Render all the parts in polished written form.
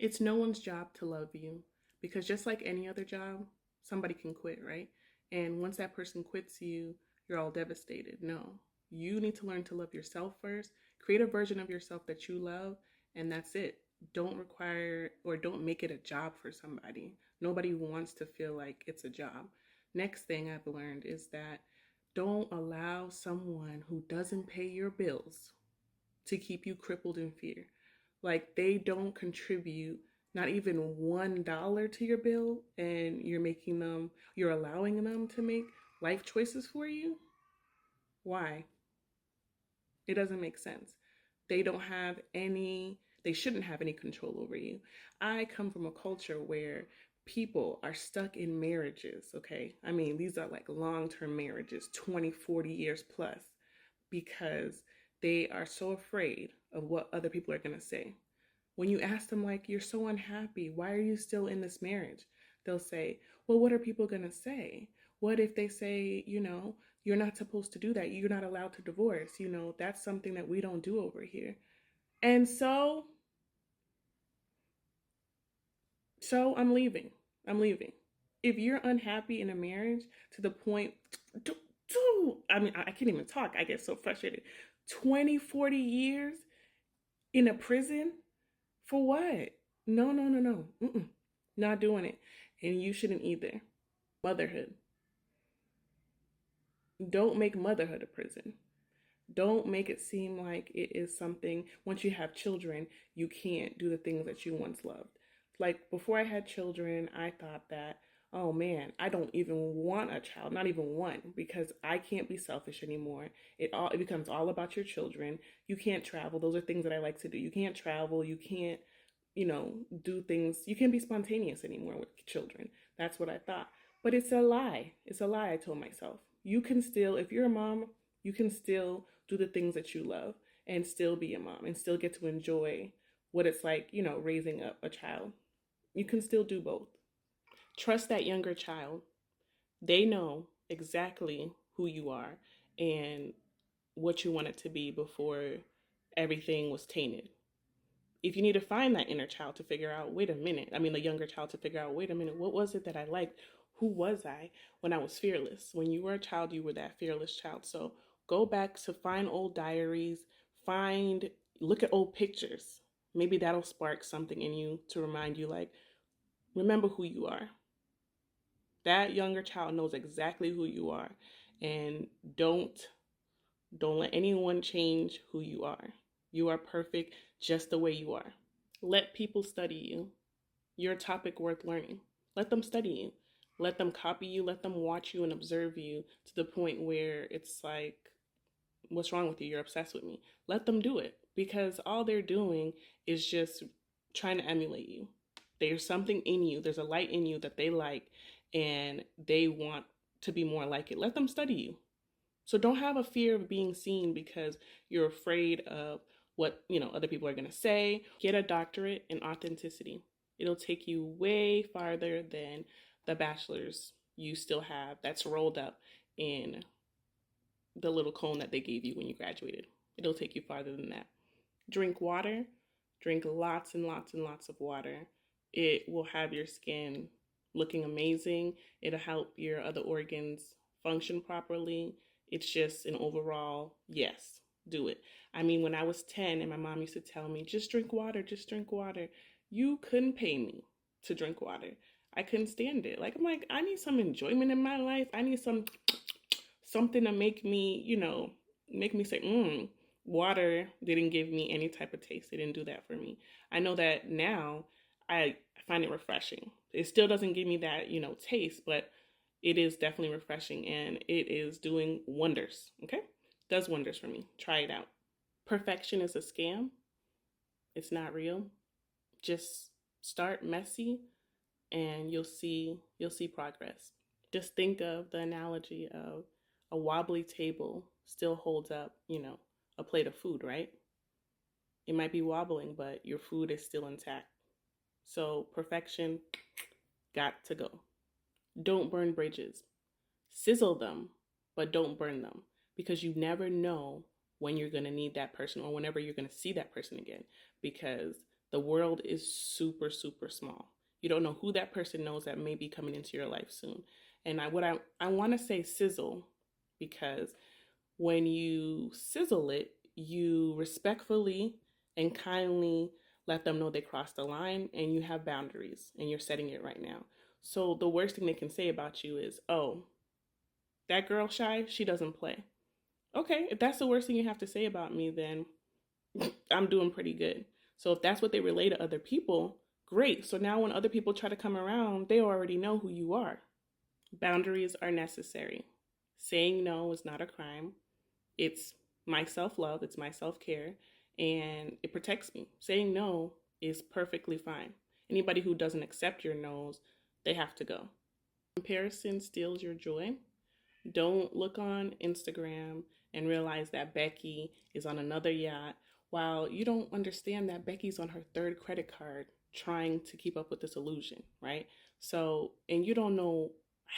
It's no one's job to love you because just like any other job, somebody can quit, right? And once that person quits you, you're all devastated. No, you need to learn to love yourself first. Create a version of yourself that you love, and that's it. Don't require or don't make it a job for somebody. Nobody wants to feel like it's a job. Next thing I've learned is that don't allow someone who doesn't pay your bills to keep you crippled in fear. Like they don't contribute not even $1 to your bill, and you're allowing them to make life choices for you. Why? It doesn't make sense. They don't have any, they shouldn't have any control over you. I come from a culture where people are stuck in marriages, okay? I mean, these are like long term marriages, 20, 40 years plus, because they are so afraid of what other people are going to say. When you ask them, like, you're so unhappy, why are you still in this marriage? They'll say, well, what are people going to say? What if they say, you're not supposed to do that? You're not allowed to divorce. That's something that we don't do over here. And so I'm leaving. I'm leaving. If you're unhappy in a marriage to the point, I mean, I can't even talk. I get so frustrated. 20, 40 years in a prison for what? No, no, no, no. Mm-mm. Not doing it. And you shouldn't either. Motherhood. Don't make motherhood a prison. Don't make it seem like it is something, once you have children, you can't do the things that you once loved. Like before I had children, I thought that, oh man, I don't even want a child, not even one, because I can't be selfish anymore. It becomes all about your children. You can't travel. Those are things that I like to do. You can't travel. You can't, do things. You can't be spontaneous anymore with children. That's what I thought. But it's a lie. It's a lie, I told myself. You can still, if you're a mom, you can still do the things that you love and still be a mom and still get to enjoy what it's like, raising up a child. You can still do both. Trust that younger child. They know exactly who you are and what you want it to be before everything was tainted. If you need to find that inner child to figure out, wait a minute, I mean, the younger child to figure out, wait a minute, what was it that I liked? Who was I when I was fearless? When you were a child, you were that fearless child. So go back to find old diaries, look at old pictures. Maybe that'll spark something in you to remind you, like, remember who you are. That younger child knows exactly who you are. And don't let anyone change who you are. You are perfect just the way you are. Let people study you. You're a topic worth learning. Let them study you. Let them copy you. Let them watch you and observe you to the point where it's like, what's wrong with you? You're obsessed with me. Let them do it because all they're doing is just trying to emulate you. There's something in you, there's a light in you that they like, and they want to be more like it. Let them study you. So don't have a fear of being seen because you're afraid of what, other people are going to say. Get a doctorate in authenticity. It'll take you way farther than the bachelor's you still have that's rolled up in the little cone that they gave you when you graduated. It'll take you farther than that. Drink water. Drink lots and lots and lots of water. It will have your skin looking amazing. It'll help your other organs function properly. It's just an overall yes, do it. I mean, when I was 10 and my mom used to tell me, just drink water, you couldn't pay me to drink water. I couldn't stand it. Like, I'm like, I need some enjoyment in my life. I need something to make me say, water didn't give me any type of taste. It didn't do that for me. I know that now I find it refreshing. It still doesn't give me that, taste, but it is definitely refreshing and it is doing wonders. Okay? Does wonders for me. Try it out. Perfection is a scam. It's not real. Just start messy and you'll see progress. Just think of the analogy of a wobbly table still holds up, a plate of food, right? It might be wobbling, but your food is still intact. So perfection got to go. Don't burn bridges. Sizzle them, but don't burn them because you never know when you're going to need that person or whenever you're going to see that person again because The world is super, super small. You don't know who that person knows that may be coming into your life soon. And I want to say sizzle, because when you sizzle it, you respectfully and kindly let them know they crossed the line and you have boundaries and you're setting it right now. So the worst thing they can say about you is, oh, that girl shy, she doesn't play. Okay, if that's the worst thing you have to say about me, then I'm doing pretty good. So if that's what they relay to other people, great. So now when other people try to come around, they already know who you are. Boundaries are necessary. Saying no is not a crime. It's my self love, it's my self care, and it protects me. Saying no is perfectly fine. Anybody who doesn't accept your no's, they have to go. Comparison steals your joy. Don't look on Instagram and realize that Becky is on another yacht while you don't understand that Becky's on her third credit card trying to keep up with this illusion, right? So, and you don't know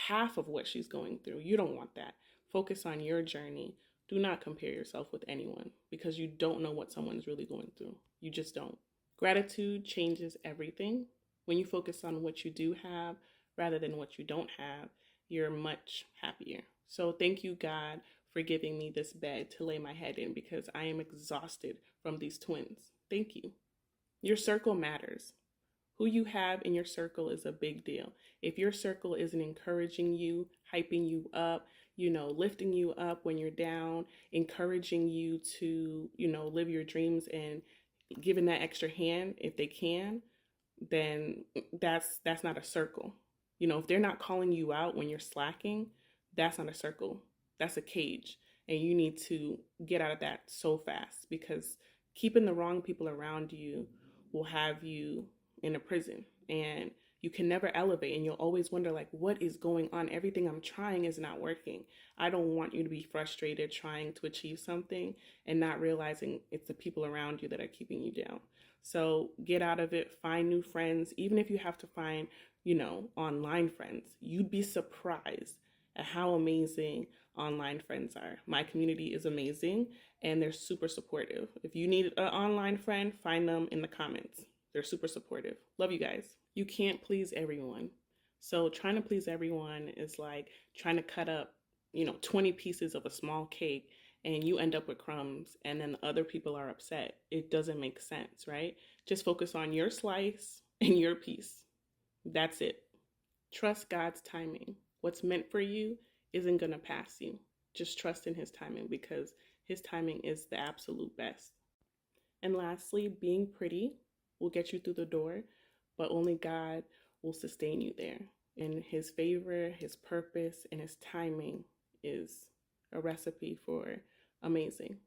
half of what she's going through. You don't want that. Focus on your journey. Do not compare yourself with anyone because you don't know what someone's really going through. You just don't. Gratitude changes everything. When you focus on what you do have rather than what you don't have, you're much happier. So thank you, God, for giving me this bed to lay my head in because I am exhausted from these twins. Thank you. Your circle matters. Who you have in your circle is a big deal. If your circle isn't encouraging you, hyping you up, lifting you up when you're down, encouraging you to, live your dreams and giving that extra hand if they can, then that's not a circle. If they're not calling you out when you're slacking, that's not a circle. That's a cage. And you need to get out of that so fast because keeping the wrong people around you will have you in a prison and you can never elevate and you'll always wonder like what is going on. Everything I'm trying is not working. I don't want you to be frustrated trying to achieve something and not realizing it's the people around you that are keeping you down. So get out of it, find new friends, even if you have to find, online friends. You'd be surprised at how amazing online friends are. My community is amazing and they're super supportive. If you need an online friend, find them in the comments. They're super supportive. Love you guys. You can't please everyone. So trying to please everyone is like trying to cut up, 20 pieces of a small cake and you end up with crumbs and then the other people are upset. It doesn't make sense, right? Just focus on your slice and your piece. That's it. Trust God's timing. What's meant for you isn't going to pass you. Just trust in his timing because his timing is the absolute best. And lastly, being pretty will get you through the door, but only God will sustain you there. And his favor, his purpose, and his timing is a recipe for amazing.